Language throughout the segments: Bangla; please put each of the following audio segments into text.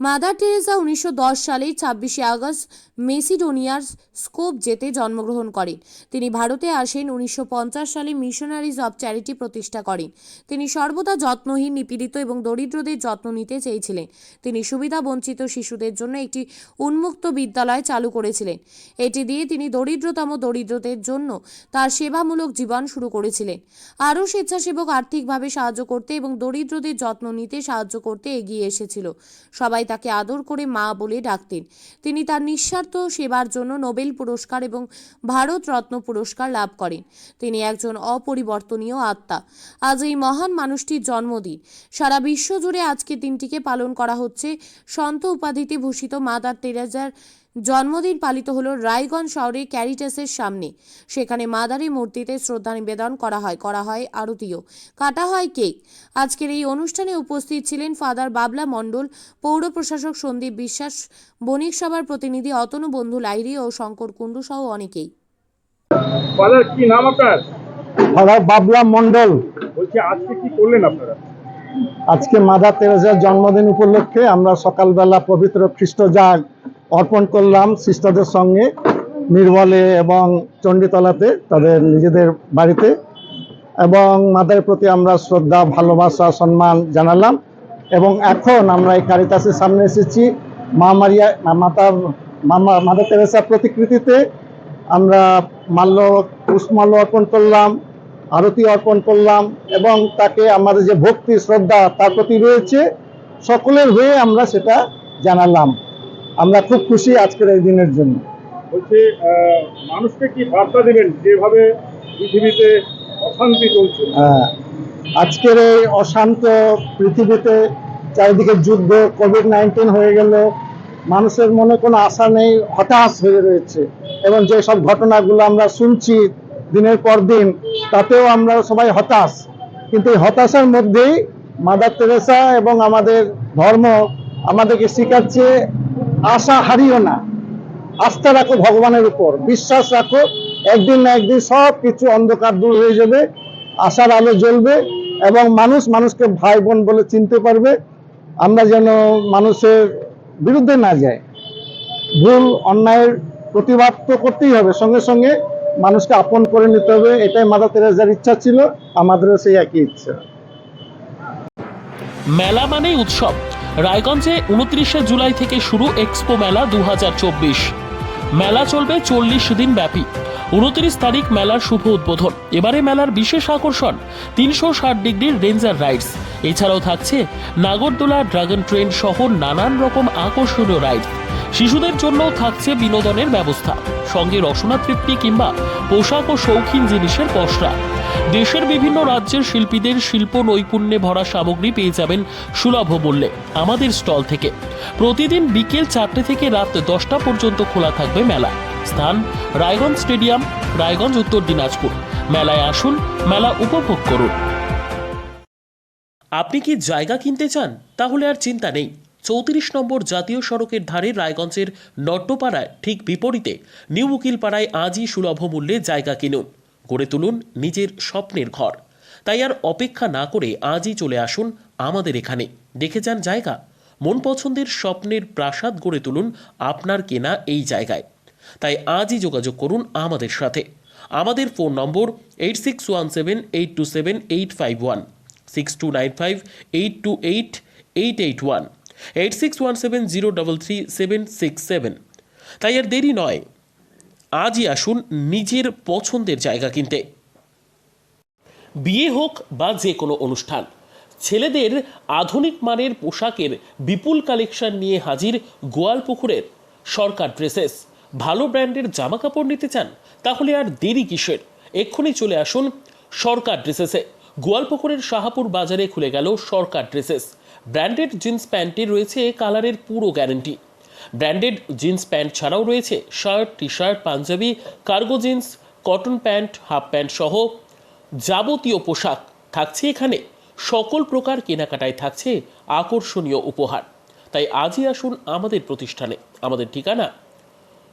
মাদার টেরেসা 1910 সালের 26শে আগস্ট মেসিডোনিয়ার স্কোপজেতে জন্মগ্রহণ করেন। তিনি ভারতে আসেন 1950 সালে মিশনারিজ অব চ্যারিটি প্রতিষ্ঠা করেন। তিনি সর্বদা যত্নহীন, নিপীড়িত এবং দরিদ্রদের যত্ন নিতে চেয়েছিলেন। তিনি সুবিধা বঞ্চিত শিশুদের জন্য একটি উন্মুক্ত বিদ্যালয় চালু করেছিলেন। এটি দিয়ে তিনি দরিদ্রতম দরিদ্রদের জন্য তার সেবামূলক জীবন শুরু করেছিলেন। আরও স্বেচ্ছাসেবক আর্থিকভাবে সাহায্য করতে এবং দরিদ্রদের যত্ন নিতে সাহায্য করতে এগিয়ে এসেছিল। সবাই তাকে আদর করে মা বলে ডাকতেন। তিনি তার নিঃস্বার্থ সেবার জন্য নোবেল পুরস্কার এবং ভারত রত্ন পুরস্কার লাভ করেন। তিনি একজন অপরিবর্তনীয় আত্মা। আজ এই মহান মানুষটির জন্মদিন। সারা বিশ্ব জুড়ে আজকে দিনটিকে পালন করা হচ্ছে। সন্ত উপাধিতে ভূষিত মাদার তেরেসার জন্মদিন পালিত হলো রায়গঞ্জ শহরের ক্যারিটাসের সামনে। সেখানে মাদারের মূর্তিতে শ্রদ্ধা নিবেদন করা হয় আরতিও, কাটা হয় কেক। আজকের এই অনুষ্ঠানে উপস্থিত ছিলেন ফাদার বাবলা মণ্ডল, পৌর প্রশাসক সন্দীপ বিশ্বাস, বণিক সভার প্রতিনিধি অতনু বন্ধু লাহিড়ী ও শঙ্কর কুণ্ডু সহ অনেকেই। ফাদার কি নাম আপনার? ফাদার বাবলা মণ্ডল। বলছি আজকে কি করলেন আপনারা? আজকে মাদার তেরেসার জন্মদিন উপলক্ষে আমরা সকালবেলা পবিত্র খ্রিস্ট জাগ অর্পণ করলাম সিস্টারদের সঙ্গে নির্মলে এবং চণ্ডীতলাতে, তাদের নিজেদের বাড়িতে, এবং মাদারের প্রতি আমরা শ্রদ্ধা, ভালোবাসা, সম্মান জানালাম। এবং এখন আমরা এই ক্যারিটাসের সামনে এসেছি মাদার তেরেসার প্রতিকৃতিতে। আমরা পুষ্পমাল্য অর্পণ করলাম, আরতি অর্পণ করলাম এবং তাকে আমাদের যে ভক্তি শ্রদ্ধা তার প্রতি রয়েছে সকলের হয়ে আমরা সেটা জানালাম। আমরা খুব খুশি আজকের এই দিনের জন্য। বলছি মানুষকে কি বার্তা দেবেন যেভাবে পৃথিবীতে অশান্তি চলছে? আজকের এই অশান্ত পৃথিবীতে চারিদিকে যুদ্ধ, কোভিড-19 হয়ে গেল, মানুষের মনে কোনো আশা নেই, হতাশ হয়ে রয়েছে। এবং যে সব ঘটনাগুলো আমরা শুনছি দিনের পর দিন, তাতেও আমরা সবাই হতাশ। কিন্তু এই হতাশার মধ্যেই মাদার তেরেসা এবং আমাদের ধর্ম আমাদেরকে শেখাচ্ছে, আশা হারিও না, আস্থা রাখো ভগবানের উপর, বিশ্বাস রাখো, একদিন না একদিন সব কিছু অন্ধকার দূর হয়ে যাবে, আশার আলো জ্বলবে এবং মানুষকে ভাই বোন বলে চিনতে পারবে। আমরা যেন মানুষের বিরুদ্ধে না যাই, ভুল অন্যায়ের প্রতিবাদ তো করতেই হবে, সঙ্গে সঙ্গে মানুষকে আপন করে নিতে হবে। এটাই মাদার তেরেসার ইচ্ছা ছিল, আমাদেরও সেই একই ইচ্ছা। মেলা মানেই উৎসব। রায়গঞ্জে 29শে জুলাই থেকে শুরু এক্সপো মেলা 2024। মেলা চলবে 40 দিন ব্যাপী। 29 তারিখ মেলার শুভ উদ্বোধন। এবারে মেলার বিশেষ আকর্ষণ 360 ডিগ্রির রেঞ্জার রাইডস। এছাড়াও থাকছে নাগরদোলা, ড্রাগন ট্রেন সহ নানান রকম আকর্ষণীয় রাইড। শিশুদের জন্যও থাকছে বিনোদনের ব্যবস্থা, সঙ্গে রসনা তৃপ্তি কিংবা পোশাক ও শৌখিন জিনিসের পসরা। দেশের বিভিন্ন রাজ্যের শিল্পীদের শিল্প নৈপুণ্যে ভরা সামগ্রী পেয়ে যাবেন সুলভ মূল্যে আমাদের স্টল থেকে। প্রতিদিন বিকেল 4টে থেকে রাত 10টা পর্যন্ত খোলা থাকবে মেলা। স্থান রায়গঞ্জ স্টেডিয়াম, রায়গঞ্জ, উত্তর দিনাজপুর। মেলায় আসুন, মেলা উপভোগ করুন। আপনি কি জায়গা কিনতে চান? তাহলে আর চিন্তা নেই। 34 নম্বর জাতীয় সড়কের ধারে রায়গঞ্জের নট্টপাড়ায় ঠিক বিপরীতে নিউ উকিলপাড়ায় আজই সুলভ মূল্যে জায়গা কিনুন, গড়ে তুলুন নিজের স্বপ্নের ঘর। তাই আর অপেক্ষা না করে আজই চলে আসুন আমাদের এখানে, দেখে যান জায়গা। মন পছন্দের স্বপ্নের প্রাসাদ গড়ে তুলুন আপনার কেনা এই জায়গায়। তাই আজই যোগাযোগ করুন আমাদের সাথে। আমাদের ফোন নম্বর 8617827851, 6295828881, 8617033767। তাই আর দেরি নয়, আজই আসুন নিজের পছন্দের জায়গা কিনতে। বিয়ে হোক বা যে কোনো অনুষ্ঠান, ছেলেদের আধুনিক মানের পোশাকের বিপুল কালেকশন নিয়ে হাজির গোয়ালপুকুরের সরকার ড্রেসেস। ভালো ব্র্যান্ডের জামা কাপড় নিতে চান? তাহলে আর দেরি কিসের? এক্ষুনি চলে আসুন সরকার ড্রেসেসে। গোয়ালপুকুরের শাহাপুর বাজারে খুলে গেল সরকার ড্রেসেস। ব্র্যান্ডেড জিন্স প্যান্টে রয়েছে কালারের পুরো গ্যারেন্টি। ব্র্যান্ডেড জিন্স প্যান্ট ছাড়াও রয়েছে shirt, T shirt, panjabi, cargo jeans, cotton pant, half pant সহ যাবতীয় পোশাক থাকছে এখানে। সকল প্রকার কেনাকাটায় থাকছে আকর্ষণীয় উপহার। তাই আজই আসুন আমাদের প্রতিষ্ঠানে। আমাদের ঠিকানা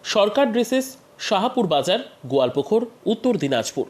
সরকার ড্রেসেস, শাহাপুর বাজার, গোয়ালপুকুর, উত্তর দিনাজপুর।